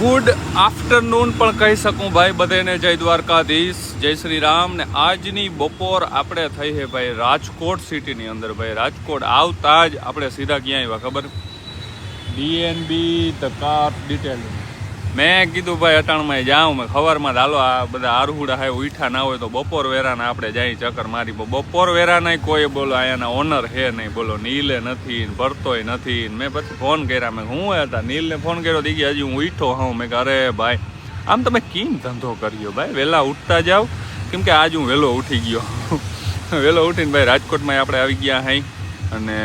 Good afternoon પણ કહી શકું ભાઈ બધાને. જય દ્વારકાધીશ, જય શ્રી રામ. ને આજની બપોર આપણે થઈ છે ભાઈ રાજકોટ સિટીની અંદર. ભાઈ રાજકોટ આવતા જ આપણે સીધા ક્યાં આવ્યા ખબર? DNB the car detailing. મેં કીધું ભાઈ અટાણમાં જાઉં મેં ખબરમાં હાલો આ બધા આરહુડા હે ઉઠા ના હોય તો બપોર વેરાના આપણે જાય ચક્કર મારી. બપોર વેરાના કોઈ બોલો અહીંયાના ઓનર હે નહીં, બોલો નીલે નથી ભરતોય નથી. મેં પછી ફોન કર્યા, મેં હું હતા નીલને ફોન કર્યો દી હજી હું ઉઠો હું. મેં અરે ભાઈ આમ તમે કેમ ધંધો કર્યો ભાઈ, વહેલા ઉઠતા જાઓ. કેમ કે આજ હું વહેલો ઉઠી ગયો. વહેલો ઉઠીને ભાઈ રાજકોટમાં આપણે આવી ગયા હાઈ. અને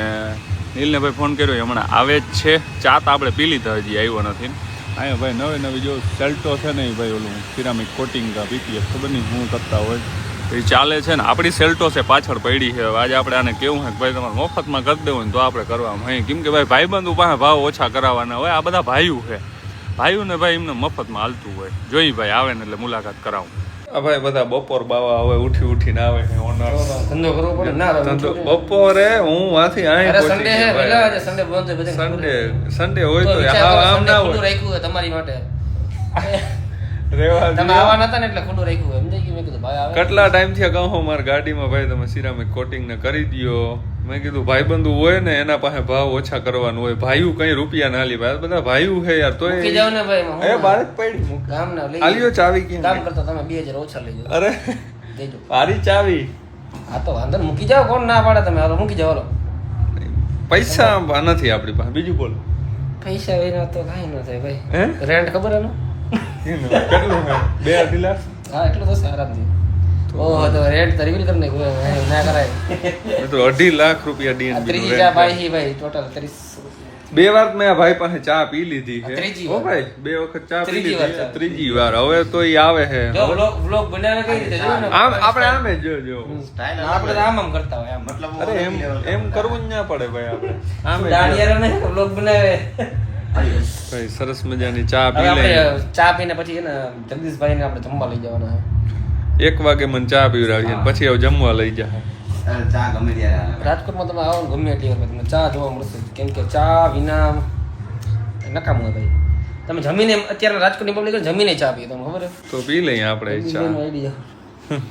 નીલને ભાઈ ફોન કર્યો હમણાં આવે જ છે. ચા તો આપણે પી લીધા, હજી આવ્યો નથી. અહીંયા ભાઈ નવી નવી જો સેલ્ટો છે ને ભાઈ ઓલું સિરામિક કોટિંગ પીપીએફ ખબર નહીં શું કરતા હોય એ ચાલે છે ને. આપણી સેલ્ટો છે પાછળ પડી છે. આજે આપણે આને કેવું છે કે ભાઈ તમારે મફતમાં કરી દેવું ને તો આપણે કરવામાં હોય. કેમ કે ભાઈ ભાઈબંધુ પાસે ભાવ ઓછા કરાવવાના હોય. આ બધા ભાઈઓ છે, ભાઈઓ ને ભાઈ એમને મફતમાં હાલતું હોય. જોઈ ભાઈ આવે ને એટલે મુલાકાત કરાવું. આ ભાઈ બધા બપોર બાવા હવે ઉઠીને આવે છે ઓનર. ધંધો કરવો પડે ના ધંધો બપોરે હું વાથી આય સન્ડે હે વેલા સન્ડે બંધ હોય બધે. સન્ડે હોય તો આમ ના હોય. રાખ્યું હોય તમારી માટે રેવા તમે આવવાના હતા ને એટલે ખુલ્લું રાખ્યું હોય. સમજાય કે મેં કીધું ભાઈ આવે કેટલા ટાઈમ થી કહું મારી ગાડીમાં ભાઈ તમે સિરામિક કોટિંગ ને કરી દયો. મેં કીધું ભાઈબંધુ હોય ને એના પાસે ભાવ ઓછા કરવાનું હોય. ભાઈઓ કઈ રૂપિયા ના લી ભાઈ, બધા ભાઈઓ હે યાર. તો મૂકી જાવ ને ભાઈ એ બાર જ પડી ગામ ના લઈ આલિયો ચાવી કે કામ કરતા તમે 2000 ઓછા લઈ જાવ. અરે દેજો મારી ચાવી. હા તો વાંધો મૂકી જાવ. કોણ ના પાડે? તમે હાલો મૂકી જાવ. હાલો પૈસા નથી આપણી પાસે. બીજું બોલો. પૈસા વિના તો કાઈ ન થાય ભાઈ. હે રેન્ટ ખબર એનો કેટલું હે? 2-2.5 લાખ. હા એટલું તો આરામથી. ઓહ તો રેન્ટ તો રિવીલ કરી નાખ્યું ના કરાય. તો 2.5 લાખ રૂપિયા ડીએનબી ત્રીજી ચા ભાઈ ભાઈ ટોટલ 30. 2 વાર મેં આ ભાઈ પાસે ચા પી લીધી છે. ત્રીજી ઓ ભાઈ 2 વખત ચા પી લીધી. ત્રીજી વાર હવે તો ઈ આવે છે. જો વ્લોગ બનાવે કઈ રીતે જો ને આમ આપણે આમે જો આપણે તો આમ કરતા હોય. આમ મતલબ અરે એમ કરવું જ ના પડે ભાઈ. આપણે આમે દાડિયારો ને વ્લોગ બનાવે ભાઈ સરસ મજાની ચા પી આપણે લઈએ. ચા પીને પછી ને જગદીશભાઈ ને આપણે જમવા લઈ જવાના છે. 1 વાગે મને ચા પીવડાવી અને પછી હવે જમવા લઈ જાય. ચા ગમે ત્યારે રાજકોટમાં તમે આવો ને ગમે એટલી વાર તમને ચા જોવા મળશે. કેમ કે ચા વિના નકામ હોય ભાઈ. તમે જમીને અત્યારે રાજકોટની પબ્લિક જમીને ચા પીએ તમને ખબર છે? તો પી લઈએ આપણે ચા. આઈડિયા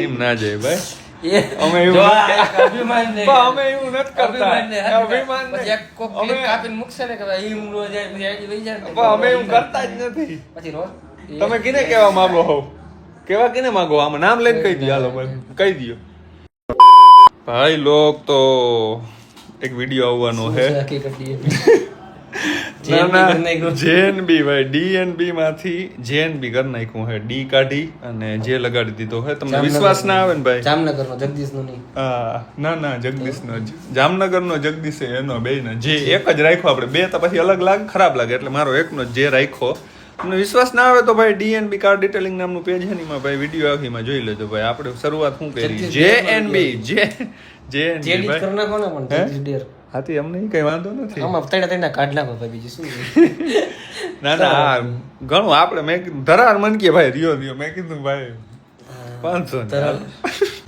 એમ ના જાય ભાઈ. એ અમે એવું જો નથી આ અભિમાન ને અમે એવું નથી કરતા. અભિમાન પછી એક કોક ક્લિપ કાપીને મૂકશે ને કે ભાઈ ઈમ નો જાય પછી આઈડી વઈ જાય ને. અમે એવું કરતા જ નથી. પછી રોજ તમે કિને કેવા માંગો હો? કેવા કિને માંગો? આમાં નામ લઈને કહી દો. હાલો ભાઈ કહી દો. ભાઈ લોક તો એક વિડિયો આવવાનો હે. જેએનબી ભાઈ ડીએનબી માંથી જેએનબી કરી નાખ્યું હે. ડી કાઢી અને જે લગાડી દીધો હે. તમને વિશ્વાસ ના આવે ને ભાઈ? જામનગર નો જગદીશ નો નહીં. ના જગદીશ નો જ. જામનગર નો જગદીશ એનો બે ને જે એક જ રાખ્યો. આપણે બે તો પછી અલગ લાગે, ખરાબ લાગે. એટલે મારો એકનો જે રાખ્યો. તમને વિશ્વાસ ના આવે તો ભાઈ ડીએનબી કાર ડિટેલિંગ નામનું પેજ છે ને એમાં ભાઈ વિડીયો આવી એમાં જોઈ લેજો ભાઈ. આપણે શરૂઆત શું કરી? જેએનબી જેએનબી ભાઈ કરી નાખો ને પણ જગદીશ ડેર હાથી અમને કઈ વાંધો નથી. આમાં તૈણા કાઢ નાખો ભાઈ. બીજું શું? ના ઘણું આપણે મેં કીધું ધરાર મન કે ભાઈ રિયો મેં કીધું ભાઈ 500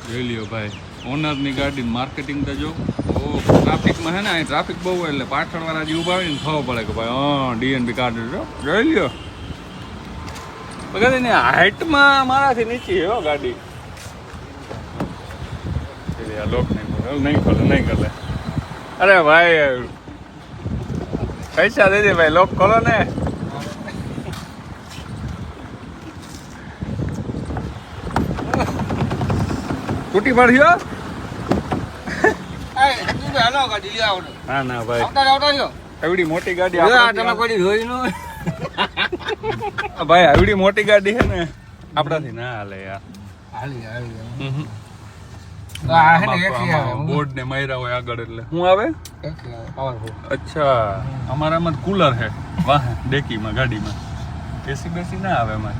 જોઈ લ્યો ભાઈ. ઓનરની ગાડી માર્કેટિંગ તો જો ટ્રાફિકમાં હે ને ટ્રાફિક બહુ હોય એટલે પાછળ વાળા જે ઉભા હોય ને ખબર પડે કે ભાઈ ડીએનબી કાર્ડ જોઈ લ્યો. બગા ને હાઈટમાં મારાથી નીચે હો ગાડી. લોક નહીં ખોલે. અરે ભાઈ પૈસા દે દે ભાઈ. લોક ખોલો ને. તૂટી પડ્યો. ના ભાઈ એવડી મોટી ગાડી ભાઈ એવડી મોટી ગાડી છે ને આપણાથી ના હાલે યાર. બોર્ડ ને માર્યા હોય આગળ એટલે શું આવે? અચ્છા અમારામાં કુલર છે વાહ ડેકીમાં ગાડીમાં. એસી બેસી ના આવે એમાં,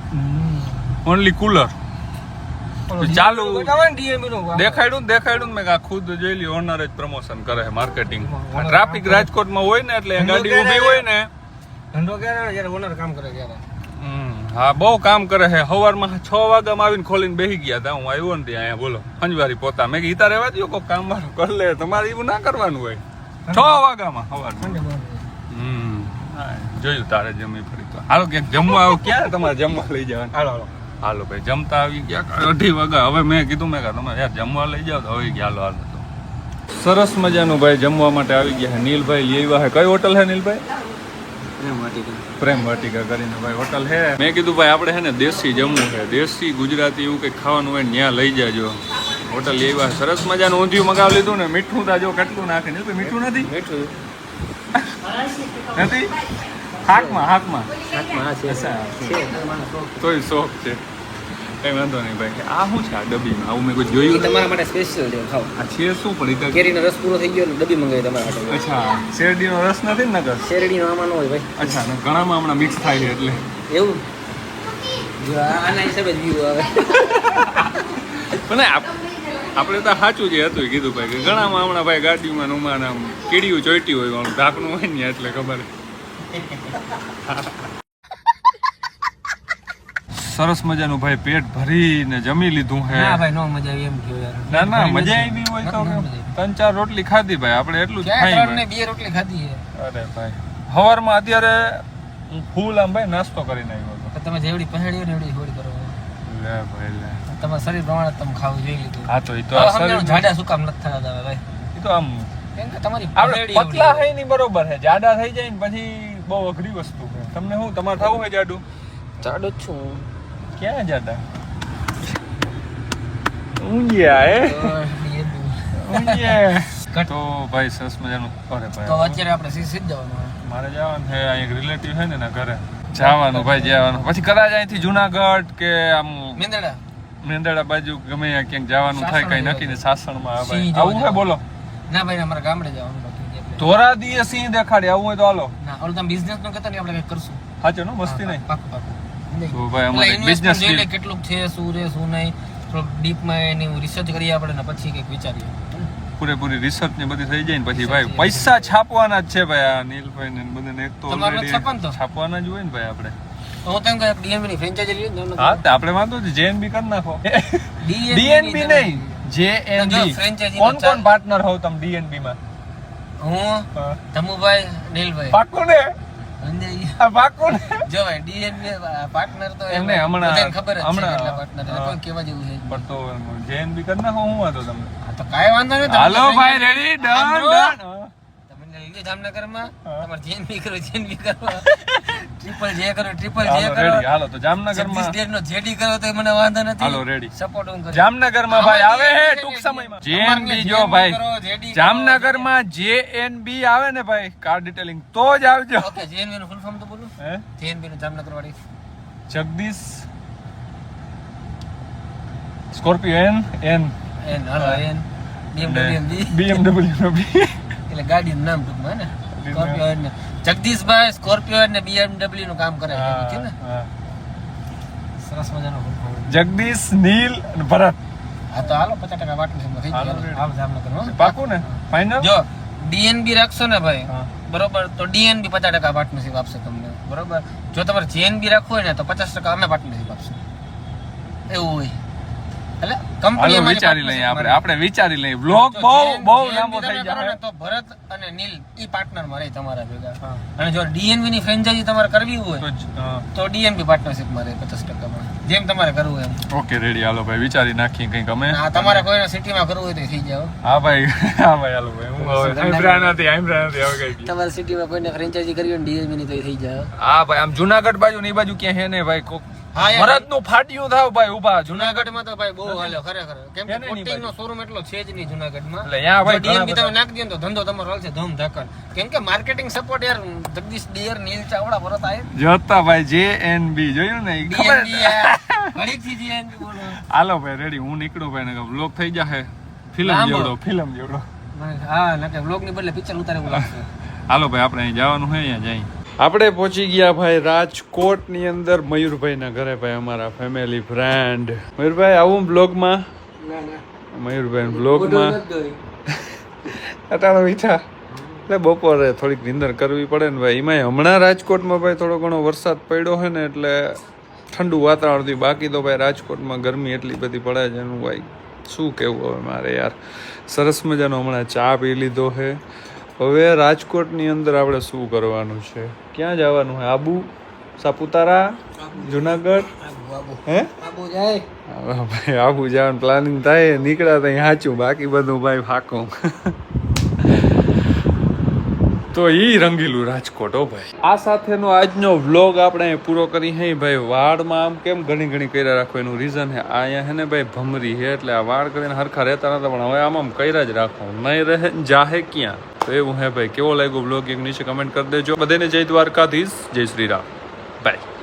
ઓનલી કુલર ચાલુ. દેખાડ્યું મેં ખુદ જોઈ લ્યો. ઓનર જ પ્રમોશન કરે છે માર્કેટિંગ. ટ્રાફિક રાજકોટમાં હોય ને એટલે ગાડી ઊભી હોય ને ધંધો ક્યારે જ્યારે ઓનર કામ કરે ત્યારે. હા બહુ કામ કરે છે. સવારમાં 6 વાગ્યામાં આવીને ખોલીને બેસી ગયા હતા. હું આવ્યો ને ત્યાં અહીંયા બોલો સંજવારી પોતા. મેં કીધા રહેવા દો કોઈ કામ વાળું કરી લે. તમારે એવું ના કરવાનું હોય. 6 વાગ્યામાં સવારમાં. હા જોયું તારે જમી ફરી તો હાલો ક્યાંક જમવા આવો ક્યાં તમારે જમવા લઈ જવાનું હાલો હાલો હાલો ભાઈ જમતા આવી ગયા 2:30 વાગ્યા હવે મેં કીધું મેં તમે યાર જમવા લઈ જાઓ તો હવે ગયા હાલો હાલો તો સરસ મજાનું ભાઈ જમવા માટે આવી ગયા છે નીલભાઈ લેવા છે કઈ હોટલ છે નીલભાઈ પ્રેમ વાટિકા કરીને ભાઈ હોટલ છે મેં કીધું ભાઈ આપણે છે ને દેશી જમવું છે દેશી ગુજરાતી એવું કંઈક ખાવાનું હોય ત્યાં લઈ જાજો હોટલ લેવા સરસ મજાનું ઊંધિયું મગાવી લીધું ને મીઠું તા જો કેટલું નાખે નીલભાઈ મીઠું નથી મીઠું નથી હાકમાં તોય શોખ છે કઈ વાંધો નહીં ભાઈ આ શું છે આ ડબ્બીમાં આવું મેં કોઈ જોયું તમારા માટે સ્પેશિયલ છે ખાવ આ છે શું પણ કેરીનો રસ પૂરો થઈ ગયો ને ડબ્બી મંગાવી તમારા માટે અચ્છા શેરડીનો રસ નથી ને નગર શેરડીનો આમાં ન હોય ભાઈ અચ્છા ને ઘણામાં હમણાં મિક્સ થાય છે એટલે એવું જો આના હિસાબે જ વ્યૂ આવે પણ આપણે તો સાચું જે હતું કીધું ભાઈ કે ઘણામાં હમણાં ભાઈ ગાડીમાં નુમાન આમ કીડીયું ચોઈટી હોય ઢાંકણું હોય ને એટલે ખબર સરસ મજાનું ભાઈ પેટ ભરીને જમી લીધું હે ના ભાઈ નો મજા આવી એમ કયો યાર ના મજા આવી હોય તો 3-4 રોટલી ખાધી ભાઈ આપણે એટલું જ ખાઈ ક્યાં 3 ને 2 રોટલી ખાધી છે અરે ભાઈ સવારમાં અત્યારે હું ફૂલ આમ ભાઈ નાસ્તો કરીને આવ્યો હતો તમે જેવડી પહેરી ને એવડી થોડી કરો લે ભાઈ લે તમારા શરીર પ્રમાણે તમે ખાવું જોઈ લીધું હા તો એ તો આ શરીર જાડા શું કામ નથી થતા ભાઈ એ તો આમ કેમ કે તમારી આપણે પતલા હે ની બરોબર છે જાડા થઈ જાય ને પછી બહુ અઘરી વસ્તુ છે તમને શું તમારે થવું છે જાડું જાડો જ છું ક્યાં જાડા ઊંઘ્યા હે ઊંઘ્યા તો ભાઈ સરસ મજાનું અરે ભાઈ તો અત્યારે આપણે સીધ જવાનું મારે જવાનું છે એક રિલેટિવ છે ને એના ઘરે જવાનું ભાઈ જવાનું પછી કદાચ અહીંથી જુનાગઢ કે આમ મેંદડા બાજુ ગમે ત્યાં ક્યાંક જવાનું થાય કઈ નક્કી ને સાસણમાં ભાઈ આવું છે બોલો ના ભાઈ અમારા ગામડે જવાનું બાકી ધોરા દીએ સિંહ દેખાડે આવું હોય તો હાલો ના ઓલ તમે બિઝનેસ નો કહેતા ને આપણે કંઈક કરશું સાચો નો મસ્તી નહીં પાકું પાકું તો ભાઈ અમારે બિઝનેસ કેટલું છે શું રે શું નહીં થોડુંક ડીપમાં એની રિસર્ચ કરીએ આપણે ને પછી કંઈક વિચારીએ પૂરેપૂરી રિસર્ચ ને બધી થઈ જાય ને પછી ભાઈ પૈસા છાપવાના જ છે ભાઈ આ નીલભાઈ ને બધાને એક તો છાપવાના જ હોય ને ભાઈ આપણે હું તેમ કે ડીએનબી ની ફ્રેન્ચાઇઝી લીધી ને હા તો આપણે વાંધો છે જેએનબી કરી નાખો ડીએનબી નહીં જેએનબી કોણ કોણ પાર્ટનર હોવ તમે ડીએનબી માં હું ધમુભાઈ નીલભાઈ પાકો ને આ પાકો ને જો ભાઈ ડીએનબી પાર્ટનર તો એમને હમણાં ખબર જ છે કેટલા પાર્ટનર છે કોઈ કેવા જેવું છે પણ તો જેએનબી કરી નાખો હું હતો તમને તો કાઈ વાંધો નહીં હાલો ભાઈ રેડી ડન તમને લીધે જામનગરમાં તમારે જેએનબી કરો જેએનબી કરો ટ્રિપલ જે કરો રેડી હાલો તો જામનગરમાં નો જેડી કરો તો મને વાંધો નથી હાલો રેડી સપોર્ટ હું કરું જામનગરમાં ભાઈ આવે હે ટૂંક સમયમાં જેએનબી જો ભાઈ જામનગરમાં જેએનબી આવે ને ભાઈ કાર ડિટેલિંગ તો જ આવજો ઓકે જેએનબી નું ફૂલ ફોર્મ તો બોલું હે જેએનબી નું જામનગર વાળી જગદીશ સ્કોર્પિયો એન હાલો એન BMW નો બી એટલે ગાડીનું નામ ટૂંકમાં ને સ્કોર્પિયો ને જગદીશભાઈ સ્કોર્પિયો ને BMW નું કામ કરે છે ને સરસ મજાનો જગદીશ નીલ અને ભરત હા તો હાલો 50% પાર્ટનરશિપ થઈ ગયો આવ જામનગર પાકું ને ફાઇનલ જો ડીએનબી રાખશો ને ભાઈ બરોબર તો ડીએનબી 50% પાર્ટનરશિપ આપશે તમને બરોબર જો તમારે જેએનબી રાખવું હોય ને તો 50% અમે પાર્ટનરશિપ આપશું એવું હોય એટલે કંપની વિચારી લઈએ આપણે વિચારી લઈએ બ્લોગ બહુ લાંબો થઈ જાય તો ભરત અને નીલ ઈ પાર્ટનર માં રહે તમારા ભેગા અને જો ડીએનબી ની ફ્રેન્ચાઇઝી તમારે કરવી હોય તો ડીએનબી પાર્ટનરશિપ માં રહે 50% માં જેમ તમારે કરવું એમ ઓકે રેડી હાલો ભાઈ વિચારી નાખીએ કંઈક અમે તમારે કોઈને સિટીમાં કરવું હોય તો થઈ જાવ હા ભાઈ હાલો ભાઈ હું હવે આઈમ્બ્રા નથી હવે કઈ તમારે સિટીમાં કોઈને ફ્રેન્ચાઇઝી કરવી હોય ડીએનબી ની તો થઈ જાવ હા ભાઈ આમ જુનાગઢ બાજુ ની બાજુ ક્યાં હે ને ભાઈ ભરત નું ફાટ્યું થાવ ભાઈ ઉભા જુનાગઢ માં તો ભાઈ બહુ હાલે ખરેખર કેમ કે કોટિંગ નો શોરૂમ એટલો છે જ નહીં જુનાગઢ માં એટલે યા ભાઈ ડીએનબી તમે નાખી દો તો ધંધો તમારો હાલશે ધમ ધકન કેમ કે માર્કેટિંગ સપોર્ટ યાર જગદીશ ડિયર નીલ ચાવડા ભરત આય જોતા ભાઈ જેએનબી જોયું ને ખબર ઘડીક થી જેએનબી બોલો હાલો ભાઈ રેડી હું નીકળું ભાઈ ને વ્લોગ થઈ જશે ફિલ્મ જેવડો હા નકે વ્લોગ ની બદલે પિક્ચર ઉતારેવું લાગશે હાલો ભાઈ આપણે અહીં જવાનું હોય અહીંયા જઈ આપણે પહોંચી ગયા ભાઈ રાજકોટ ની અંદર મયુરભાઈ ના ઘરે ભાઈ અમારા ફેમિલી ફ્રેન્ડ મયુરભાઈ આવું બ્લોગમાં મયુરભાઈ બ્લોગમાં અટાણો વીઠા એટલે બપોરે થોડીક નિંદર કરવી પડે ને ભાઈ એમાં હમણાં રાજકોટમાં ભાઈ થોડો ઘણો વરસાદ પડ્યો છે ને એટલે ઠંડુ વાતાવરણ થયું બાકી તો ભાઈ રાજકોટમાં ગરમી એટલી બધી પડે છે એનું ભાઈ શું કહેવું હવે મારે યાર સરસ મજાનો હમણાં ચા પી લીધો છે હવે રાજકોટની અંદર આપણે શું કરવાનું છે, ક્યાં જવાનું છે? આબુ, સાપુતારા, જુનાગઢ, હે ભાઈ આબુ જવાનું પ્લાનિંગ થાય, નીકળ્યા ત્યાં સાચું, બાકી બધું ભાઈ ફાકું. તો ઈ રંગીલું રાજકોટ હો ભાઈ. આ સાથેનો આજનો વ્લોગ આપણે અહીં પૂરો કરી હે ભાઈ. વાળમાં આમ કેમ ઘણી ઘણી કર્યા રાખો એનું રીઝન હે અહીંયા હે ને ભાઈ ભમરી હે, એટલે આ વાળ કરીને હરખા રહેતા નતા, પણ હવે આમ કર્યા જ રાખો, નહીં રહે જાહે ક્યાં. તો એવું હે ભાઈ. કેવો લાગ્યો વ્લોગ એક નીચે કમેન્ટ કરી દેજો. બધાને જય દ્વારકાધીશ, જય શ્રી રામ, બાય.